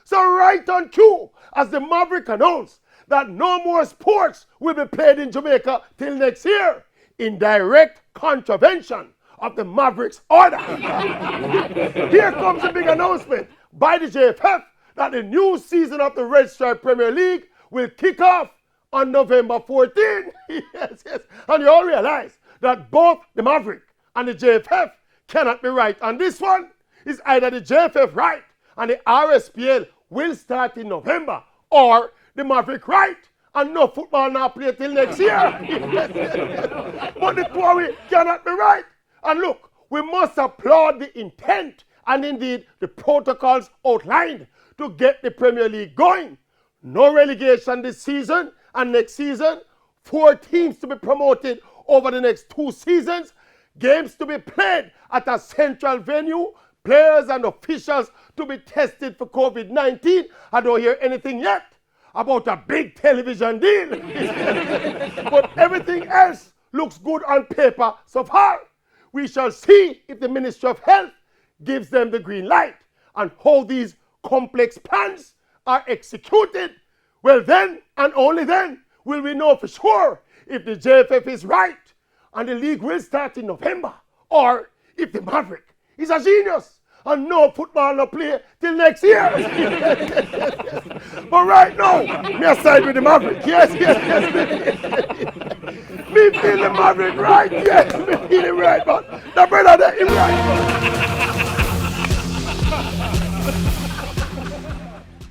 So right on cue, as the Maverick announced that no more sports will be played in Jamaica till next year, in direct contravention of the Mavericks' order. Here comes a big announcement by the JFF that the new season of the Red Stripe Premier League will kick off on November 14. Yes. And you all realize that both the Maverick and the JFF cannot be right. And this one is either the JFF right and the RSPL will start in November, or the Maverick right and no football now play till next year. But the quarry cannot be right. And look, we must applaud the intent and indeed the protocols outlined to get the Premier League going. No relegation this season, and next season, 4 teams to be promoted over the next 2 seasons, games to be played at a central venue, players and officials to be tested for COVID-19. I don't hear anything yet about a big television deal. But everything else looks good on paper so far. We shall see if the Ministry of Health gives them the green light and how these complex plans are executed. Well, then and only then will we know for sure if the JFF is right and the league will start in November, or if the Maverick is a genius and no football no play till next year. But right now, me aside with the Maverick. Yes. Me feel the Maverick right. Yes, me feel it right, but the brother that is right.